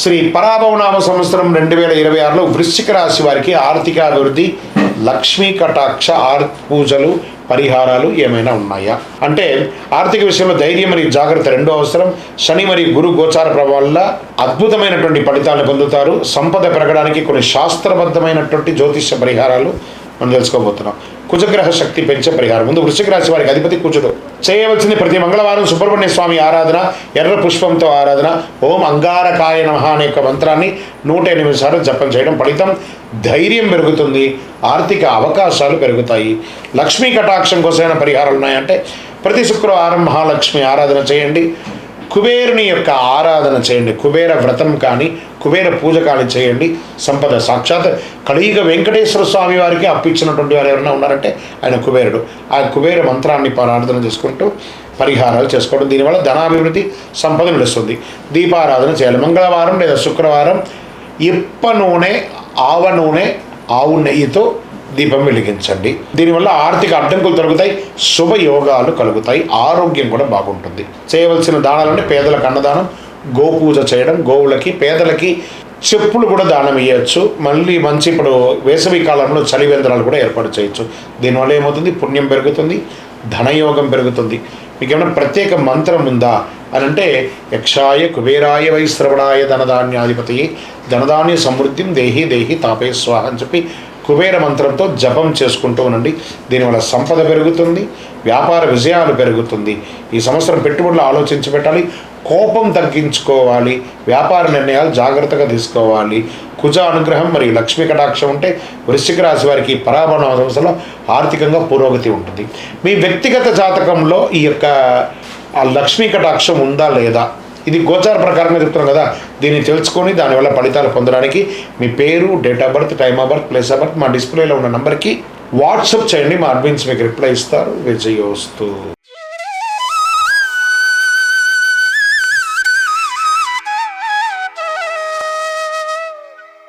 శ్రీ పరాభవనామ సంవత్సరం 2026లో వృశ్చిక రాశి వారికి ఆర్థికాభివృద్ధి, లక్ష్మీ కటాక్ష పూజలు, పరిహారాలు ఏమైనా ఉన్నాయా అంటే ఆర్థిక విషయంలో ధైర్యం మరియు జాగ్రత్త రెండో అవసరం. శని మరియు గురు గోచార ప్రభావం వల్ల అద్భుతమైనటువంటి ఫలితాలను పొందుతారు. సంపద పెరగడానికి కొన్ని శాస్త్రబద్ధమైనటువంటి జ్యోతిష్య పరిహారాలు మనం తెలుసుకోబోతున్నాం. కుజగ్రహ శక్తి పెంచే పరిహారం. ముందు వృశ్చిక రాశి వారికి అధిపతి కుజుడు. చేయవలసింది ప్రతి మంగళవారం సుబ్రహ్మణ్య స్వామి ఆరాధన, ఎర్ర పుష్పంతో ఆరాధన, ఓం అంగారకాయ నమః అనే యొక్క మంత్రాన్ని 108 సార్లు జపం చేయడం. ఫలితం ధైర్యం పెరుగుతుంది, ఆర్థిక అవకాశాలు పెరుగుతాయి. లక్ష్మీ కటాక్షం కోసమైన పరిహారాలు ఉన్నాయంటే ప్రతి శుక్రవారం మహాలక్ష్మి ఆరాధన చేయండి. కుబేరుని యొక్క ఆరాధన చేయండి. కుబేర వ్రతం కానీ కుబేర పూజ కానీ చేయండి. సంపద సాక్షాత్ కలియుగ వెంకటేశ్వర స్వామి వారికి అప్పించినటువంటి వారు ఎవరైనా ఉన్నారంటే ఆయన కుబేరుడు. ఆ కుబేర మంత్రాన్ని ప్రార్థన చేసుకుంటూ పరిహారాలు చేసుకోవడం. దీనివల్ల ధనాభివృద్ధి, సంపద నిలుస్తుంది. దీపారాధన చేయాలి. మంగళవారం లేదా శుక్రవారం ఇప్ప నూనె, ఆవ నూనె, ఆవు నెయ్యితో దీపం వెలిగించండి. దీనివల్ల ఆర్థిక అడ్డంకులు తొలగుతాయి, శుభయోగాలు కలుగుతాయి, ఆరోగ్యం కూడా బాగుంటుంది. చేయవలసిన దానాలంటే పేదలకు అన్నదానం, గోపూజ చేయడం, గోవులకి పేదలకి చెప్పులు కూడా దానం ఇవ్వచ్చు. మళ్ళీ మంచి ఇప్పుడు వేసవి కాలంలో చలివేంద్రాలు కూడా ఏర్పాటు చేయొచ్చు. దీనివల్ల ఏమవుతుంది, పుణ్యం పెరుగుతుంది, ధనయోగం పెరుగుతుంది. మీకు ఏమైనా ప్రత్యేక మంత్రం ఉందా అని అంటే యక్షాయ కుబేరాయ వై శ్రవణాయ ధనధాన్యాధిపతి ధనధాన్య సమృద్ధిం దేహి దేహి తాపే స్వాహ అని చెప్పి కుబేర మంత్రంతో జపం చేసుకుంటూ ఉండండి. దీనివల్ల సంపద పెరుగుతుంది, వ్యాపార విజయాలు పెరుగుతుంది. ఈ సంవత్సరం పెట్టుబడులు ఆలోచించి పెట్టాలి, కోపం తగ్గించుకోవాలి, వ్యాపార నిర్ణయాలు జాగ్రత్తగా తీసుకోవాలి. కుజ అనుగ్రహం మరియు లక్ష్మీ కటాక్షం ఉంటే వృశ్చిక రాశి వారికి పరాభవన సంవత్సరంలో ఆర్థికంగా పురోగతి ఉంటుంది. మీ వ్యక్తిగత జాతకంలో ఈ యొక్క లక్ష్మీ కటాక్షం ఉందా లేదా, ఇది గోచార ప్రకారంగా చెప్తున్నాం కదా, దీన్ని తెలుసుకొని దానివల్ల ఫలితాలు పొందడానికి మీ పేరు, date of birth, time of birth, place of birth మా డిస్ప్లేలో ఉన్న నెంబర్కి వాట్సాప్ చేయండి. మా అడ్మిన్స్ మీకు రిప్లై ఇస్తారు. విజయోస్తు.